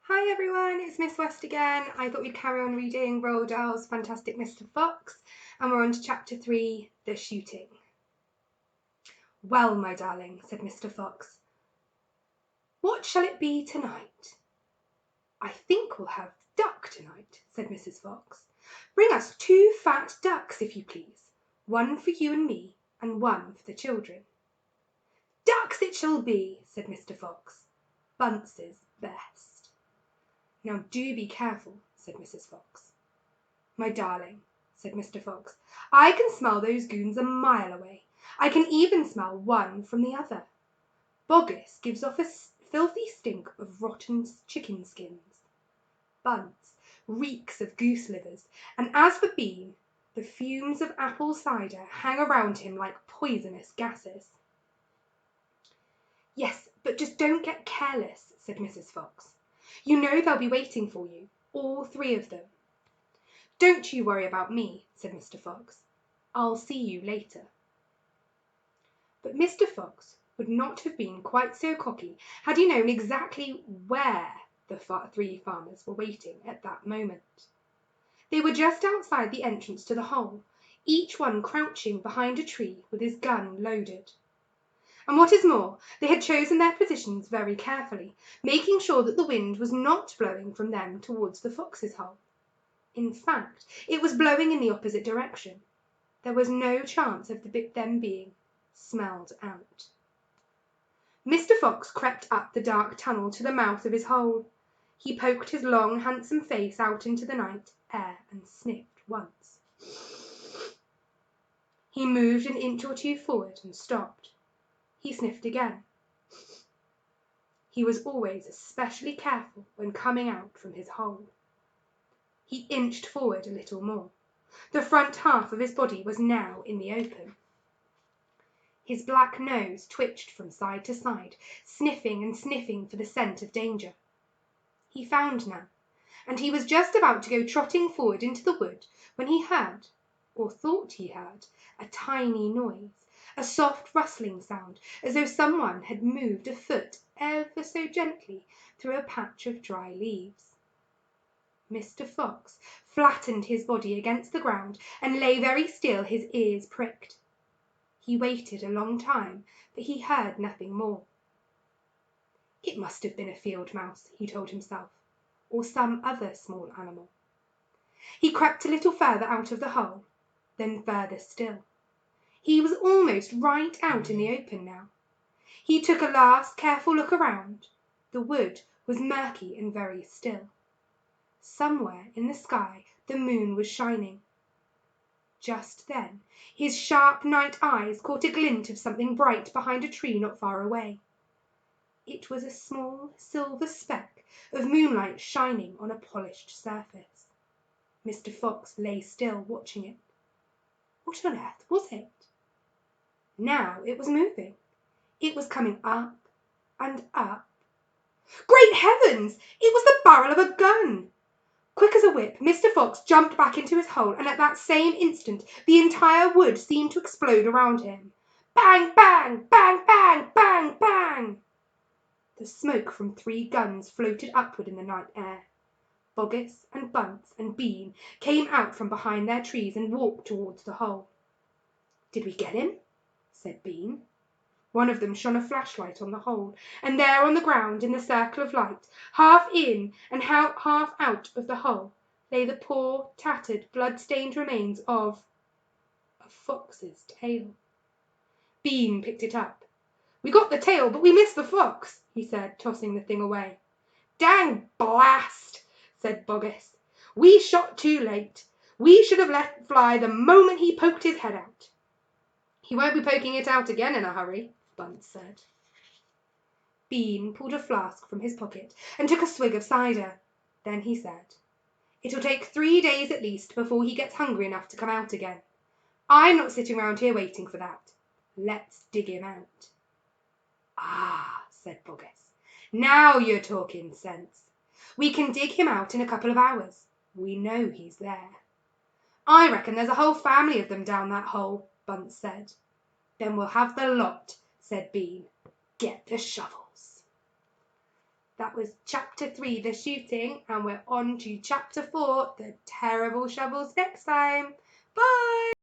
Hi everyone, it's Miss West again. I thought we'd carry on reading Roald Dahl's Fantastic Mr. Fox, and we're on to chapter 3, The Shooting. Well, my darling, said Mr. Fox, what shall it be tonight? I think we'll have duck tonight, said Mrs. Fox. Bring us 2 fat ducks, if you please, 1 for you and me, and 1 for the children. Ducks it shall be, said Mr. Fox. Bunce's best. Now do be careful, said Mrs. Fox. My darling, said Mr. Fox, I can smell those goons a mile away. I can even smell one from the other. Boggis gives off a filthy stink of rotten chicken skins. Bunce reeks of goose livers, and as for Bean, the fumes of apple cider hang around him like poisonous gases. Yes, but just don't get careless, said Mrs. Fox. You know they'll be waiting for you, all 3 of them. Don't you worry about me, said Mr. Fox. I'll see you later. But Mr. Fox would not have been quite so cocky had he known exactly where the 3 farmers were waiting at that moment. They were just outside the entrance to the hole, each one crouching behind a tree with his gun loaded. And what is more, they had chosen their positions very carefully, making sure that the wind was not blowing from them towards the fox's hole. In fact, it was blowing in the opposite direction. There was no chance of them being smelled out. Mr. Fox crept up the dark tunnel to the mouth of his hole. He poked his long, handsome face out into the night air and sniffed once. He moved an inch or 2 forward and stopped. He sniffed again. He was always especially careful when coming out from his hole. He inched forward a little more. The front half of his body was now in the open. His black nose twitched from side to side, sniffing and sniffing for the scent of danger. He found none, and he was just about to go trotting forward into the wood when he heard, or thought he heard, a tiny noise, a soft rustling sound, as though someone had moved a foot ever so gently through a patch of dry leaves. Mr. Fox flattened his body against the ground and lay very still, his ears pricked. He waited a long time, but he heard nothing more. It must have been a field mouse, he told himself, or some other small animal. He crept a little further out of the hole, then further still. He was almost right out in the open now. He took a last careful look around. The wood was murky and very still. Somewhere in the sky the moon was shining. Just then his sharp night eyes caught a glint of something bright behind a tree not far away. It was a small silver speck of moonlight shining on a polished surface. Mr. Fox lay still, watching it. What on earth was it? Now it was moving. It was coming up and up. Great heavens! It was the barrel of a gun! Quick as a whip, Mr. Fox jumped back into his hole, and at that same instant the entire wood seemed to explode around him. Bang, bang, bang, bang, bang, bang! The smoke from 3 guns floated upward in the night air. Boggis and Bunce and Bean came out from behind their trees and walked towards the hole. Did we get him? Said Bean. One of them shone a flashlight on the hole, and there on the ground in the circle of light, half in and half out of the hole, lay the poor, tattered, blood-stained remains of a fox's tail. Bean picked it up. We got the tail, but we missed the fox, he said, tossing the thing away. Dang blast, said Boggis. We shot too late. We should have let fly the moment he poked his head out. He won't be poking it out again in a hurry, Bunce said. Bean pulled a flask from his pocket and took a swig of cider. Then he said, It'll take 3 days at least before he gets hungry enough to come out again. I'm not sitting round here waiting for that. Let's dig him out. Ah, said Boggis. Now you're talking sense. We can dig him out in a couple of hours. We know he's there. I reckon there's a whole family of them down that hole, Bunce said. Then we'll have the lot, said Bean. Get the shovels. That was chapter 3, the shooting, and we're on to chapter 4, the terrible shovels, next time. Bye!